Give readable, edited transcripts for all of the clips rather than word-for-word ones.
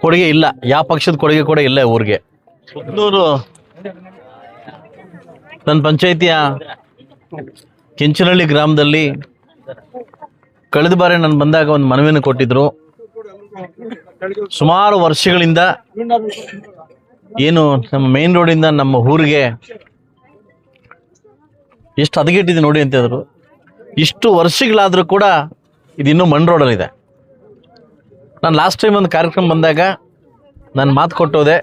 ಕೊಡುಗೆ ಇಲ್ಲ, ಯಾವ ಪಕ್ಷದ ಕೊಡುಗೆ ಕೂಡ ಇಲ್ಲ ಊರಿಗೆ. ಪುತ್ತೂರು ನನ್ನ ಪಂಚಾಯಿತಿಯ ಕೆಂಚನಹಳ್ಳಿ ಗ್ರಾಮದಲ್ಲಿ ಕಳೆದ ಬಾರಿ ನಾನು ಬಂದಾಗ ಒಂದು ಮನವಿಯನ್ನು ಕೊಟ್ಟಿದ್ರು. ಸುಮಾರು ವರ್ಷಗಳಿಂದ ಏನು ನಮ್ಮ ಮೇನ್ ರೋಡಿಂದ ನಮ್ಮ ಊರಿಗೆ ಎಷ್ಟು ಹದಗೆಟ್ಟಿದೆ ನೋಡಿ ಅಂತ ಹೇಳಿದ್ರು. ಇಷ್ಟು ವರ್ಷಗಳಾದರೂ ಕೂಡ ಇದು ಇನ್ನೂ ಮಣ್ ರೋಡಲ್ಲಿದೆ. ನಾನು ಲಾಸ್ಟ್ ಟೈಮ್ ಒಂದು ಕಾರ್ಯಕ್ರಮ ಬಂದಾಗ ನಾನು ಮಾತು ಕೊಟ್ಟೋದೆ,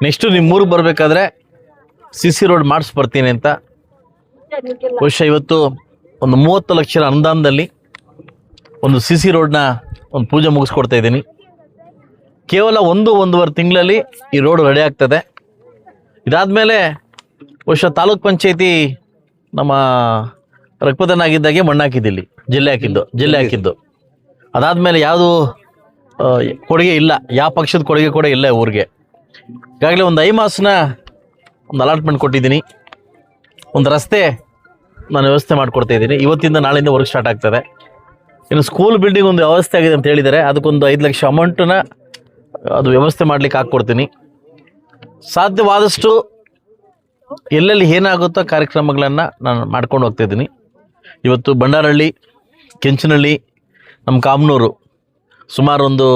ನೆಕ್ಸ್ಟು ನಿಮ್ಮ ಊರಿಗೆ ಬರಬೇಕಾದ್ರೆ CC ರೋಡ್ ಮಾಡಿಸ್ಬರ್ತೀನಿ ಅಂತ. ಬಹುಶಃ ಇವತ್ತು ಒಂದು 30 ಲಕ್ಷ ಅನುದಾನದಲ್ಲಿ ಒಂದು CC ರೋಡ್ನ ಒಂದು ಪೂಜೆ ಮುಗಿಸ್ಕೊಡ್ತಾ ಇದ್ದೀನಿ. ಕೇವಲ 1-1.5 ತಿಂಗಳಲ್ಲಿ ಈ ರೋಡ್ ರೆಡಿ ಆಗ್ತದೆ. ಇದಾದಮೇಲೆ ಬಹುಶಃ ತಾಲೂಕ್ ಪಂಚಾಯತಿ ನಮ್ಮ ರಕ್ತದಾನ ಆಗಿದ್ದಾಗೆ ಮಣ್ಣು ಹಾಕಿದ್ದಿಲ್ಲಿ, ಜಿಲ್ಲೆ ಹಾಕಿದ್ದು. ಅದಾದಮೇಲೆ ಯಾವುದು ಕೊಡುಗೆ ಇಲ್ಲ, ಯಾವ ಪಕ್ಷದ ಕೊಡುಗೆ ಕೂಡ ಇಲ್ಲ ಊರಿಗೆ. ಈಗಾಗಲೇ ಒಂದು 5 ಮಾಸನ ಒಂದು ಅಲಾಟ್ಮೆಂಟ್ ಕೊಟ್ಟಿದ್ದೀನಿ. ಒಂದು ರಸ್ತೆ ನಾನು ವ್ಯವಸ್ಥೆ ಮಾಡಿಕೊಡ್ತಾ ಇದ್ದೀನಿ. ಇವತ್ತಿಂದ ನಾಳೆಯಿಂದ ವರ್ಕ್ ಸ್ಟಾರ್ಟ್ ಆಗ್ತದೆ. ಇನ್ನು ಸ್ಕೂಲ್ ಬಿಲ್ಡಿಂಗ್ ಒಂದು ವ್ಯವಸ್ಥೆ ಆಗಿದೆ ಅಂತ ಹೇಳಿದ್ದಾರೆ, ಅದಕ್ಕೊಂದು 5 ಲಕ್ಷ ಅಮೌಂಟನ್ನ ಅದು ವ್ಯವಸ್ಥೆ ಮಾಡಲಿಕ್ಕೆ ಹಾಕ್ಕೊಡ್ತೀನಿ. ಸಾಧ್ಯವಾದಷ್ಟು ಎಲ್ಲೆಲ್ಲಿ ಏನಾಗುತ್ತೋ ಕಾರ್ಯಕ್ರಮಗಳನ್ನು ನಾನು ಮಾಡ್ಕೊಂಡು ಹೋಗ್ತಾಯಿದ್ದೀನಿ. ಇವತ್ತು ಬಂಡಾರಹಳ್ಳಿ, ಕೆಂಚನಹಳ್ಳಿ, ನಮ್ಮ ಕಾಮನೂರು ಸುಮಾರು ಒಂದು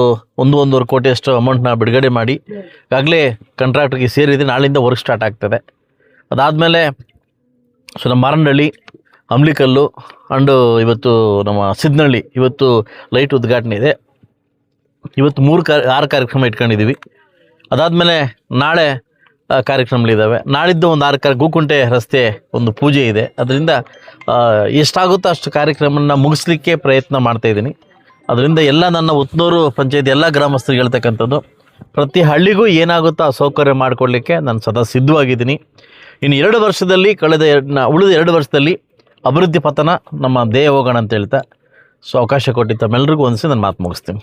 1-1.5 ಕೋಟಿಯಷ್ಟು ಅಮೌಂಟ್ನ ಬಿಡುಗಡೆ ಮಾಡಿ ಈಗಾಗಲೇ ಕಾಂಟ್ರಾಕ್ಟ್ಗೆ ಸೇರಿದೆ. ನಾಳಿಂದ ವರ್ಕ್ ಸ್ಟಾರ್ಟ್ ಆಗ್ತದೆ. ಅದಾದಮೇಲೆ ನಮ್ಮ ಮಾರನಹಳ್ಳಿ, ಅಂಬ್ಲಿಕಲ್ಲು ಅಂಡು ಇವತ್ತು ನಮ್ಮ ಸಿದ್ನಹಳ್ಳಿ ಇವತ್ತು ಲೈಟ್ ಉದ್ಘಾಟನೆ ಇದೆ. ಇವತ್ತು 6 ಕಾರ್ಯಕ್ರಮ ಇಟ್ಕೊಂಡಿದ್ದೀವಿ. ಅದಾದಮೇಲೆ ನಾಳೆ ಕಾರ್ಯಕ್ರಮಗಳಿದ್ದಾವೆ. ನಾಳಿದ್ದು ಒಂದು 6 ಗೋಕುಂಟೆ ರಸ್ತೆ ಒಂದು ಪೂಜೆ ಇದೆ. ಅದರಿಂದ ಎಷ್ಟಾಗುತ್ತೋ ಅಷ್ಟು ಕಾರ್ಯಕ್ರಮನ ಮುಗಿಸ್ಲಿಕ್ಕೆ ಪ್ರಯತ್ನ ಮಾಡ್ತಾಯಿದ್ದೀನಿ. ಅದರಿಂದ ಎಲ್ಲ ನನ್ನ ಉತ್ನೂರು ಪಂಚಾಯತ್ ಎಲ್ಲ ಗ್ರಾಮಸ್ಥರಿಗೆ ಹೇಳ್ತಕ್ಕಂಥದ್ದು, ಪ್ರತಿ ಹಳ್ಳಿಗೂ ಏನಾಗುತ್ತೋ ಆ ಸೌಕರ್ಯ ಮಾಡಿಕೊಡ್ಲಿಕ್ಕೆ ನಾನು ಸದಾ ಸಿದ್ಧವಾಗಿದ್ದೀನಿ. ಇನ್ನು 2 ವರ್ಷದಲ್ಲಿ ಉಳಿದ 2 ವರ್ಷದಲ್ಲಿ ಅಭಿವೃದ್ಧಿ ಪಥನ ನಮ್ಮ ಧ್ಯೇಯ ಹೋಗೋಣ ಅಂತ ಹೇಳ್ತಾ ಅವಕಾಶ ಕೊಟ್ಟಿದ್ದ ತಮ್ಮೆಲ್ಲರಿಗೂ ಒಂದ್ಸಿ ನಾನು ಮಾತು ಮುಗಿಸ್ತೀನಿ.